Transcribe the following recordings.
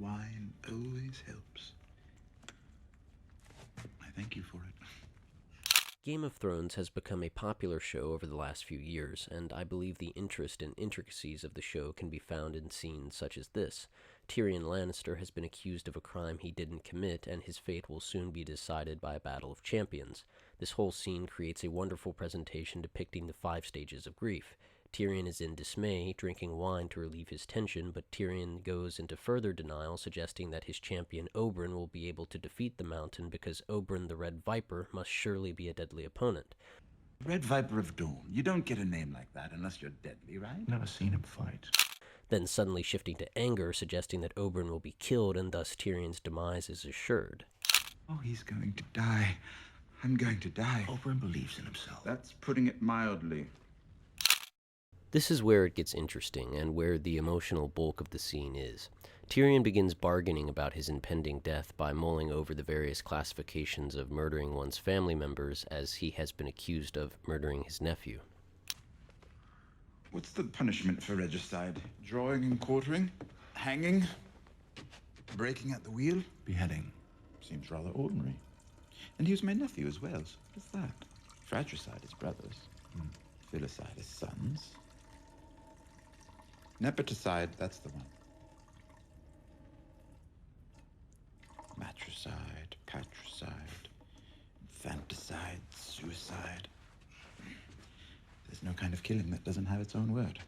wine always helps. I thank you for it. Game of Thrones has become a popular show over the last few years, and I believe the interest and intricacies of the show can be found in scenes such as this. Tyrion Lannister has been accused of a crime he didn't commit, and his fate will soon be decided by a battle of champions. This whole scene creates a wonderful presentation depicting the 5 stages of grief. Tyrion is in dismay, drinking wine to relieve his tension, but Tyrion goes into further denial, suggesting that his champion Oberyn will be able to defeat the Mountain because Oberyn the Red Viper must surely be a deadly opponent. Red Viper of Dawn. You don't get a name like that unless you're deadly, right? Never seen him fight. Then suddenly shifting to anger, suggesting that Oberyn will be killed and thus Tyrion's demise is assured. Oh, he's going to die. I'm going to die. Oberyn believes in himself. That's putting it mildly. This is where it gets interesting, and where the emotional bulk of the scene is. Tyrion begins bargaining about his impending death by mulling over the various classifications of murdering one's family members, as he has been accused of murdering his nephew. What's the punishment for regicide? Drawing and quartering? Hanging? Breaking at the wheel? Beheading. Seems rather ordinary. And he was my nephew as well, so what is that? Fratricide is brothers. Filicide is sons. Nepoticide, that's the one. Matricide, patricide, infanticide, suicide. There's no kind of killing that doesn't have its own word.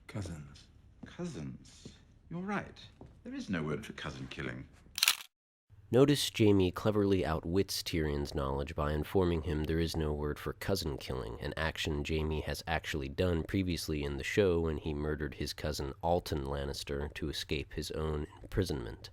Cousins. Cousins. You're right. There is no word for cousin killing. Notice Jaime cleverly outwits Tyrion's knowledge by informing him there is no word for cousin killing, an action Jaime has actually done previously in the show when he murdered his cousin Alton Lannister to escape his own imprisonment.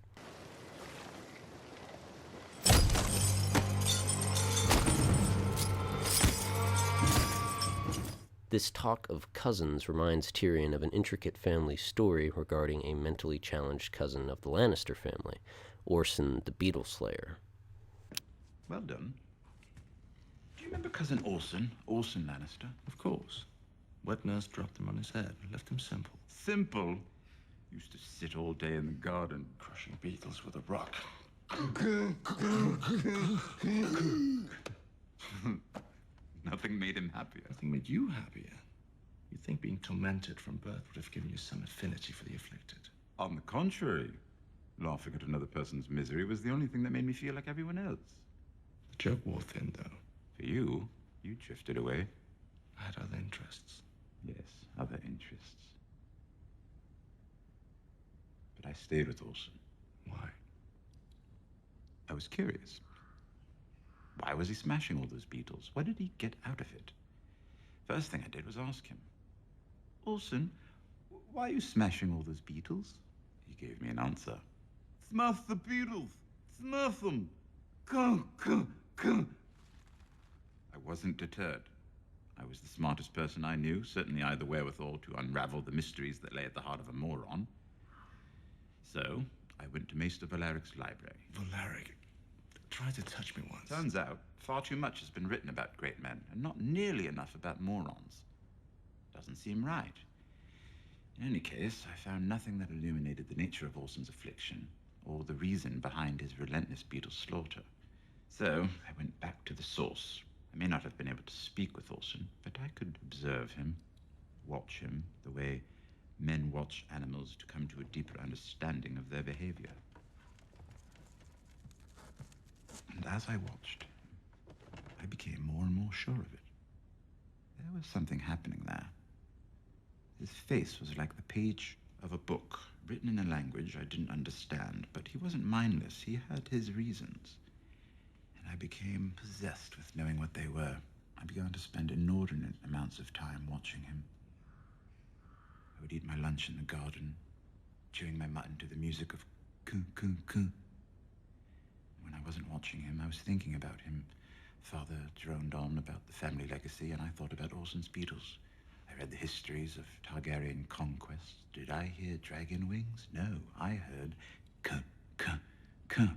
This talk of cousins reminds Tyrion of an intricate family story regarding a mentally challenged cousin of the Lannister family, Orson The Beetle Slayer. Well done. Do you remember cousin Orson? Orson Lannister? Of course. Wet nurse dropped him on his head and left him simple. Simple? Used to sit all day in the garden, Crushing beetles with a rock. Nothing made him happier. Nothing made you happier. You'd think being tormented from birth would have given you some affinity for the afflicted. On the contrary, laughing at another person's misery was the only thing that made me feel like everyone else. The joke wore thin, though. For you, you drifted away. I had other interests. Yes, other interests. But I stayed with Orson. Why? I was curious. Why was he smashing all those beetles? What did he get out of it? First thing I did was ask him, Orson, why are you smashing all those beetles? He gave me an answer. Smash the beetles! Smash them! Come. I wasn't deterred. I was the smartest person I knew, certainly I had the wherewithal to unravel the mysteries that lay at the heart of a moron. So, I went to Maester Valaric's library. Valaric tried to touch me once. Turns out, far too much has been written about great men, and not nearly enough about morons. Doesn't seem right. In any case, I found nothing that illuminated the nature of Orson's affliction, or the reason behind his relentless beetle slaughter. So, I went back to the source. I may not have been able to speak with Orson, but I could observe him, watch him, the way men watch animals to come to a deeper understanding of their behavior. And as I watched, I became more and more sure of it. There was something happening there. His face was like the page of a book, written in a language I didn't understand, but he wasn't mindless. He had his reasons. And I became possessed with knowing what they were. I began to spend inordinate amounts of time watching him. I would eat my lunch in the garden, chewing my mutton to the music of coo, coo, coo. When I wasn't watching him, I was thinking about him. Father droned on about the family legacy, and I thought about Orson's beetles. I read the histories of Targaryen conquest. Did I hear dragon wings? No, I heard kuh, kuh, kuh.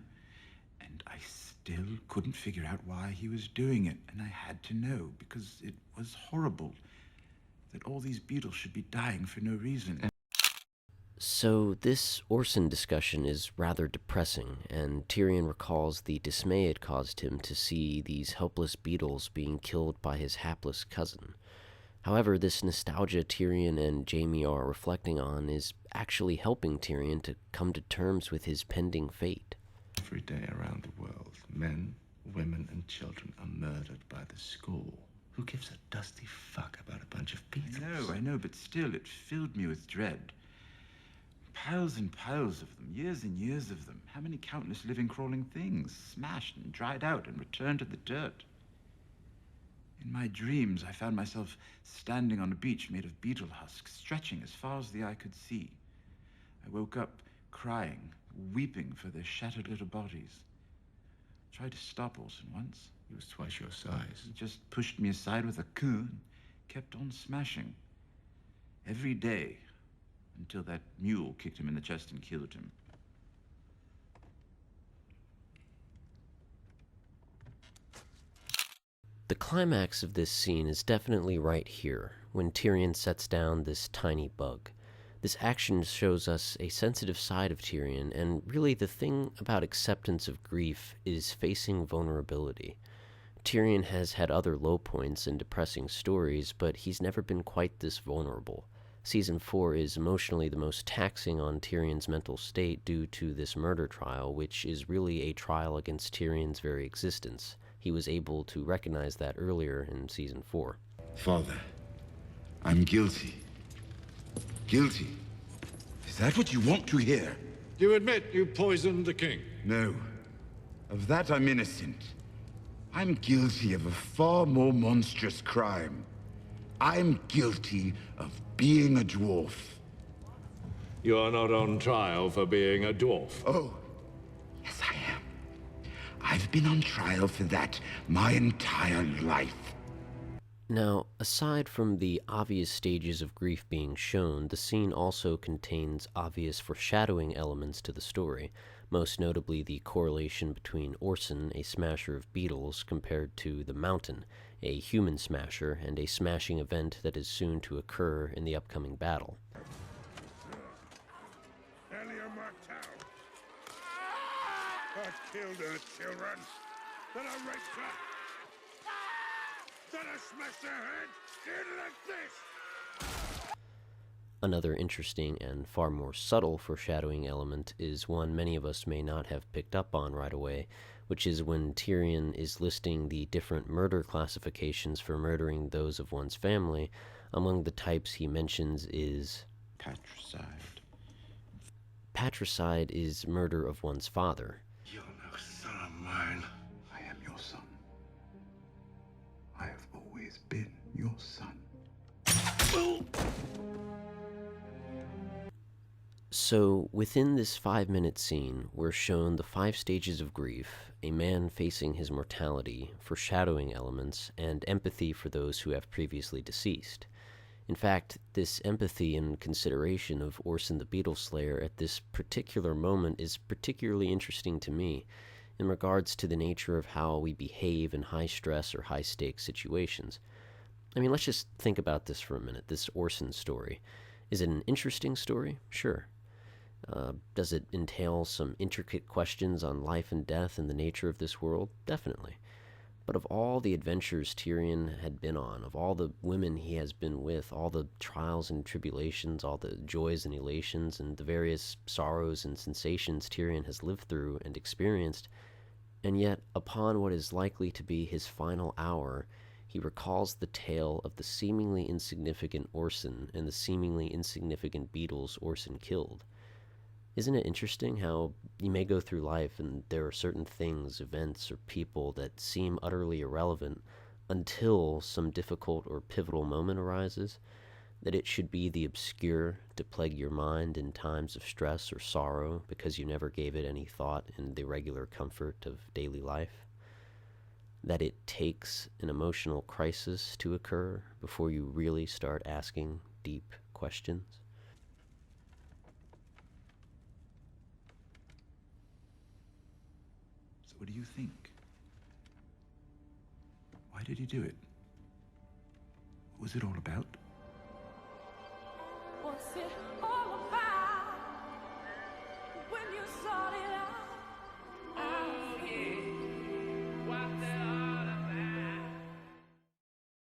And I still couldn't figure out why he was doing it, and I had to know, because it was horrible that all these beetles should be dying for no reason. So this Orson discussion is rather depressing, and Tyrion recalls the dismay it caused him to see these helpless beetles being killed by his hapless cousin. However, this nostalgia Tyrion and Jaime are reflecting on is actually helping Tyrion to come to terms with his pending fate. Every day around the world, men, women, and children are murdered by the score. Who gives a dusty fuck about a bunch of beetles? I know, but still, it filled me with dread. Piles and piles of them, years and years of them. How many countless living, crawling things, smashed and dried out and returned to the dirt? In my dreams, I found myself standing on a beach made of beetle husks, stretching as far as the eye could see. I woke up crying, weeping for their shattered little bodies. I tried to stop Orson once. He was twice your size. He just pushed me aside with a coup and kept on smashing. Every day, until that mule kicked him in the chest and killed him. The climax of this scene is definitely right here, when Tyrion sets down this tiny bug. This action shows us a sensitive side of Tyrion, and really the thing about acceptance of grief is facing vulnerability. Tyrion has had other low points and depressing stories, but he's never been quite this vulnerable. Season 4 is emotionally the most taxing on Tyrion's mental state due to this murder trial, which is really a trial against Tyrion's very existence. He was able to recognize that earlier in Season 4. Father, I'm guilty. Guilty. Is that what you want to hear? You admit you poisoned the king? No. Of that I'm innocent. I'm guilty of a far more monstrous crime. I'm guilty of being a dwarf. You are not on trial for being a dwarf. Oh, yes I am. I've been on trial for that my entire life. Now, aside from the obvious stages of grief being shown, the scene also contains obvious foreshadowing elements to the story, most notably the correlation between Orson, a smasher of beetles, compared to the Mountain, a human smasher, and a smashing event that is soon to occur in the upcoming battle. I killed her children. Then I raped her. Then I smashed her head in like this. Another interesting and far more subtle foreshadowing element is one many of us may not have picked up on right away, which is when Tyrion is listing the different murder classifications for murdering those of one's family. Among the types he mentions is Patricide. Patricide is murder of one's father. You're no son of mine. I am your son. I have always been your son. So, within this 5-minute scene, we're shown the 5 stages of grief, a man facing his mortality, foreshadowing elements, and empathy for those who have previously deceased. In fact, this empathy and consideration of Orson the Beetle Slayer at this particular moment is particularly interesting to me in regards to the nature of how we behave in high-stress or high-stakes situations. I mean, let's just think about this for a minute, this Orson story. Is it an interesting story? Sure. Does it entail some intricate questions on life and death and the nature of this world? Definitely. But of all the adventures Tyrion had been on, of all the women he has been with, all the trials and tribulations, all the joys and elations, and the various sorrows and sensations Tyrion has lived through and experienced, and yet, upon what is likely to be his final hour, he recalls the tale of the seemingly insignificant Orson and the seemingly insignificant beetles Orson killed. Isn't it interesting how you may go through life and there are certain things, events, or people that seem utterly irrelevant until some difficult or pivotal moment arises, that it should be the obscure to plague your mind in times of stress or sorrow because you never gave it any thought in the regular comfort of daily life? That it takes an emotional crisis to occur before you really start asking deep questions? So what do you think? Why did he do it? What was it all about? Was it all